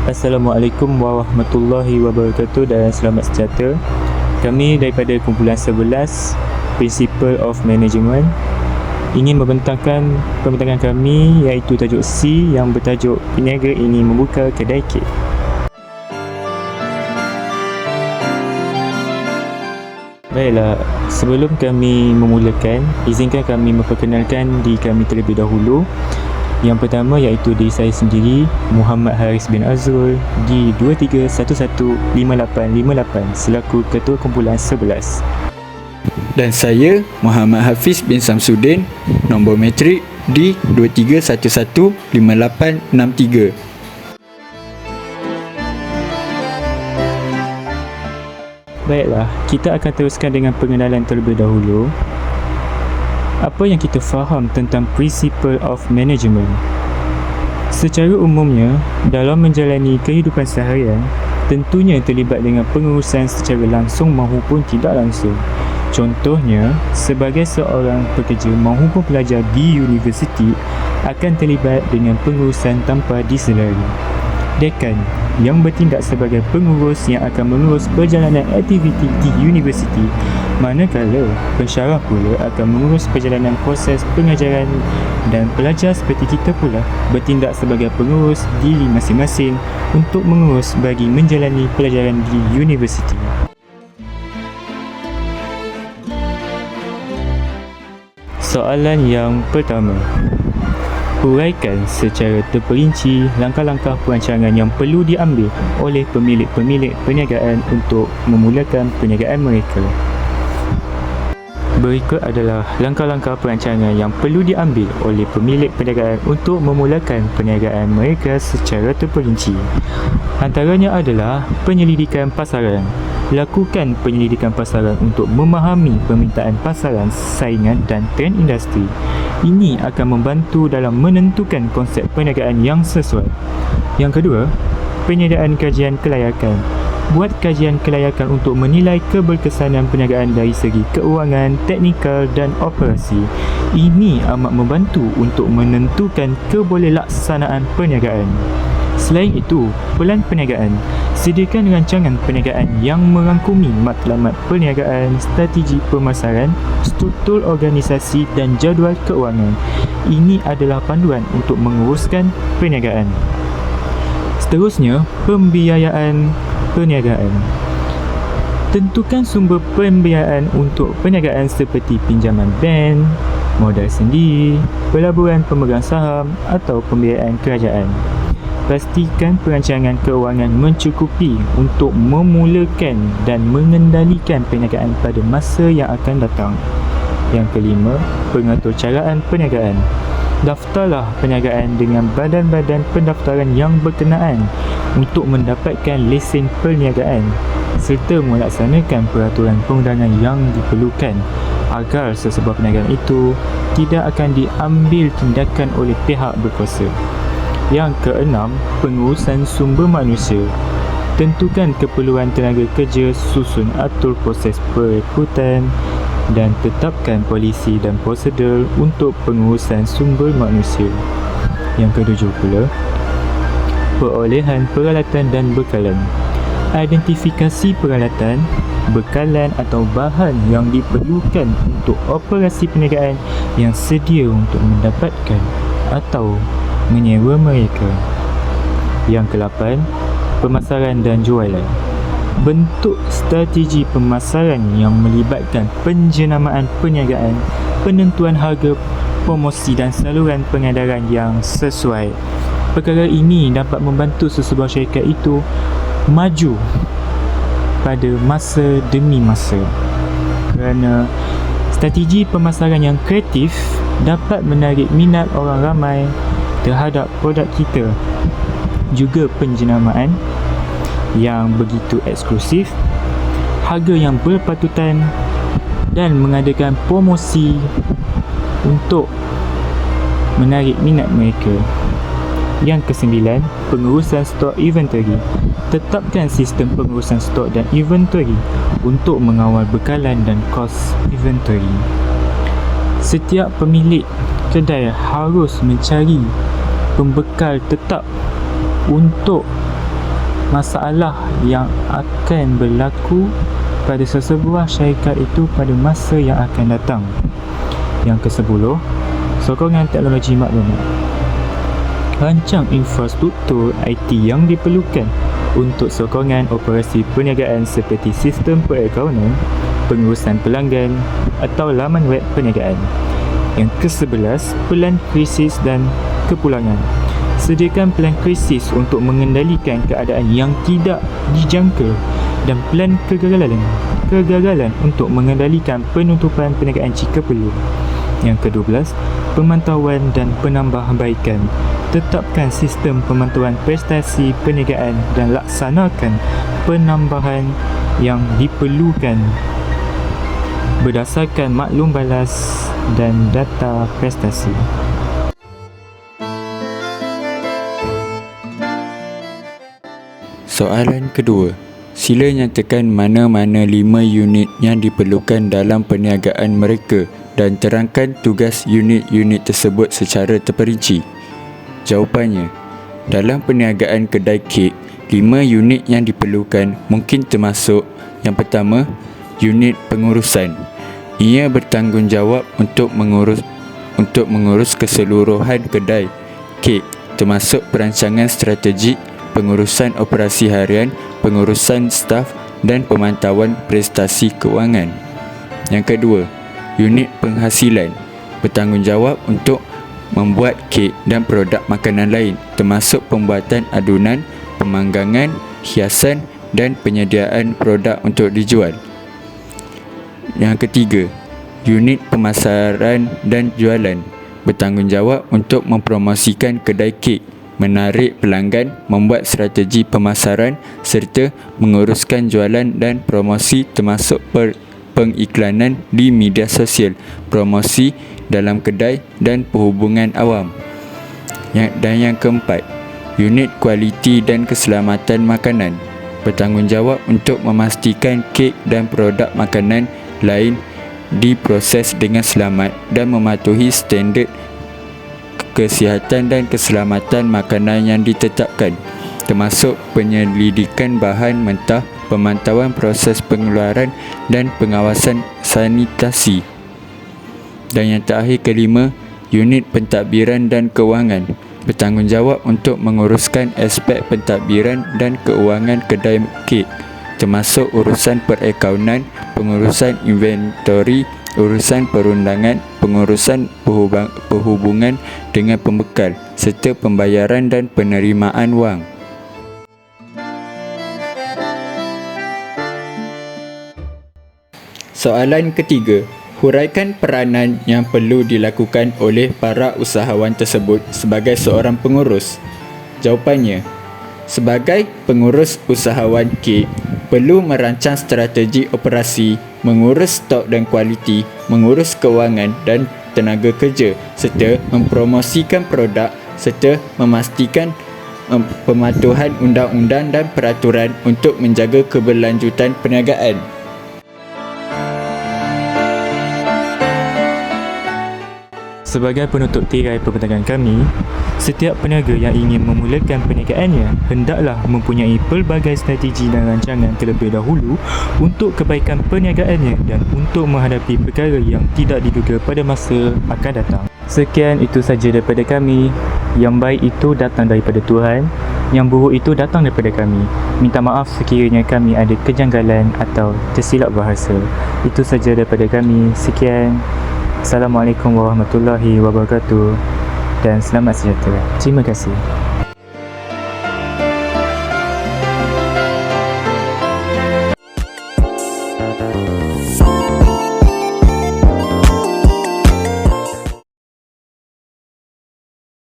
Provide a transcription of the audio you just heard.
Assalamualaikum warahmatullahi wabarakatuh dan selamat sejahtera. Kami daripada kumpulan 11 Principle of Management ingin membentangkan pembentangan kami iaitu tajuk C yang bertajuk Peniaga ini membuka kedai kek. Baiklah, sebelum kami memulakan, izinkan kami memperkenalkan diri kami terlebih dahulu. Yang pertama iaitu diri saya sendiri, Muhammad Haris bin Azrul, di 23115858 selaku Ketua Kumpulan 11. Dan saya, Muhammad Hafiz bin Samsudin, nombor metrik di 23115863. Baiklah, kita akan teruskan dengan pengenalan terlebih dahulu. Apa yang kita faham tentang Principle of Management? Secara umumnya, dalam menjalani kehidupan seharian, tentunya terlibat dengan pengurusan secara langsung maupun tidak langsung. Contohnya, sebagai seorang pekerja maupun pelajar di universiti akan terlibat dengan pengurusan tanpa disedari. Dekan yang bertindak sebagai pengurus yang akan mengurus perjalanan aktiviti di universiti, manakala pensyarah pula akan mengurus perjalanan proses pengajaran, dan pelajar seperti kita pula bertindak sebagai pengurus diri masing-masing untuk mengurus bagi menjalani pelajaran di universiti. Soalan yang pertama, huraikan secara terperinci langkah-langkah perancangan yang perlu diambil oleh pemilik-pemilik perniagaan untuk memulakan perniagaan mereka. Berikut adalah langkah-langkah perancangan yang perlu diambil oleh pemilik perniagaan untuk memulakan perniagaan mereka secara terperinci. Antaranya adalah penyelidikan pasaran. Lakukan penyelidikan pasaran untuk memahami permintaan pasaran, saingan dan trend industri. Ini akan membantu dalam menentukan konsep perniagaan yang sesuai. Yang kedua, penyediaan kajian kelayakan. Buat kajian kelayakan untuk menilai keberkesanan perniagaan dari segi keuangan, teknikal dan operasi. Ini amat membantu untuk menentukan kebolehlaksanaan perniagaan. Selain itu, pelan perniagaan. Sediakan rancangan perniagaan yang merangkumi matlamat perniagaan, strategi pemasaran, struktur organisasi dan jadual keuangan. Ini adalah panduan untuk menguruskan perniagaan. Seterusnya, pembiayaan perniagaan. Tentukan sumber pembiayaan untuk perniagaan seperti pinjaman bank, modal sendiri, pelaburan pemegang saham atau pembiayaan kerajaan. Pastikan perancangan keuangan mencukupi untuk memulakan dan mengendalikan perniagaan pada masa yang akan datang. Yang kelima, pengaturcaraan perniagaan. Daftarlah perniagaan dengan badan-badan pendaftaran yang berkenaan untuk mendapatkan lesen perniagaan serta melaksanakan peraturan perundangan yang diperlukan agar sesebuah perniagaan itu tidak akan diambil tindakan oleh pihak berkuasa. Yang keenam, pengurusan sumber manusia. Tentukan keperluan tenaga kerja, susun atur proses perekrutan dan tetapkan polisi dan prosedur untuk pengurusan sumber manusia. Yang ketujuh pula, perolehan peralatan dan bekalan. Identifikasi peralatan, bekalan atau bahan yang diperlukan untuk operasi perniagaan yang sedia untuk mendapatkan atau menyewa mereka. Yang ke-8, pemasaran dan jualan. Bentuk strategi pemasaran yang melibatkan penjenamaan perniagaan, penentuan harga, promosi dan saluran pengedaran yang sesuai. Perkara ini dapat membantu sesebuah syarikat itu maju pada masa demi masa. Kerana strategi pemasaran yang kreatif dapat menarik minat orang ramai terhadap produk kita. Juga penjenamaan yang begitu eksklusif, harga yang berpatutan dan mengadakan promosi untuk menarik minat mereka. Yang kesembilan, pengurusan stok inventory. Tetapkan sistem pengurusan stok dan inventory untuk mengawal bekalan dan kos inventory. Setiap pemilik kedai harus mencari pembekal tetap untuk masalah yang akan berlaku pada sesebuah syarikat itu pada masa yang akan datang. Yang ke-10, sokongan teknologi maklumat. Rancang infrastruktur IT yang diperlukan untuk sokongan operasi perniagaan seperti sistem perakaunan, pengurusan pelanggan atau laman web perniagaan. Yang ke-11, pelan krisis dan kepulangan. Sediakan pelan krisis untuk mengendalikan keadaan yang tidak dijangka dan pelan kegagalan untuk mengendalikan penutupan perniagaan jika perlu. Yang ke-12, pemantauan dan penambahbaikan. Tetapkan sistem pemantauan prestasi perniagaan dan laksanakan penambahan yang diperlukan berdasarkan maklum balas dan data prestasi. Soalan kedua. Sila nyatakan mana-mana 5 unit yang diperlukan dalam perniagaan mereka dan terangkan tugas unit-unit tersebut secara terperinci. Jawapannya, dalam perniagaan kedai kek, 5 unit yang diperlukan mungkin termasuk: yang pertama, unit pengurusan. Ia bertanggungjawab untuk mengurus keseluruhan kedai kek, termasuk perancangan strategik, pengurusan operasi harian, pengurusan staf dan pemantauan prestasi kewangan. Yang kedua, unit penghasilan. Bertanggungjawab untuk membuat kek dan produk makanan lain, termasuk pembuatan adunan, pemanggangan, hiasan dan penyediaan produk untuk dijual. Yang ketiga, unit pemasaran dan jualan. Bertanggungjawab untuk mempromosikan kedai kek, menarik pelanggan, membuat strategi pemasaran serta menguruskan jualan dan promosi, termasuk pengiklanan di media sosial, promosi dalam kedai dan perhubungan awam. Dan yang keempat, unit kualiti dan keselamatan makanan. Bertanggungjawab untuk memastikan kek dan produk makanan lain diproses dengan selamat dan mematuhi standard kesihatan dan keselamatan makanan yang ditetapkan, termasuk penyelidikan bahan mentah, pemantauan proses pengeluaran dan pengawasan sanitasi. Dan yang terakhir, kelima, unit pentadbiran dan kewangan. Bertanggungjawab untuk menguruskan aspek pentadbiran dan keuangan kedai kek, termasuk urusan perakaunan, pengurusan inventory, urusan perundangan, pengurusan perhubungan dengan pembekal, serta pembayaran dan penerimaan wang. Soalan ketiga. Huraikan peranan yang perlu dilakukan oleh para usahawan tersebut sebagai seorang pengurus. Jawapannya, sebagai pengurus usahawan kek, perlu merancang strategi operasi, mengurus stok dan kualiti, mengurus kewangan dan tenaga kerja, serta mempromosikan produk serta memastikan pematuhan undang-undang dan peraturan untuk menjaga keberlanjutan perniagaan. Sebagai penutup tirai perbincangan kami, setiap peniaga yang ingin memulakan perniagaannya hendaklah mempunyai pelbagai strategi dan rancangan terlebih dahulu untuk kebaikan perniagaannya dan untuk menghadapi perkara yang tidak diduga pada masa akan datang. Sekian, itu saja daripada kami. Yang baik itu datang daripada Tuhan, yang buruk itu datang daripada kami. Minta maaf sekiranya kami ada kejanggalan atau tersilap bahasa. Itu saja daripada kami. Sekian. Assalamualaikum warahmatullahi wabarakatuh dan selamat sejahtera. Terima kasih.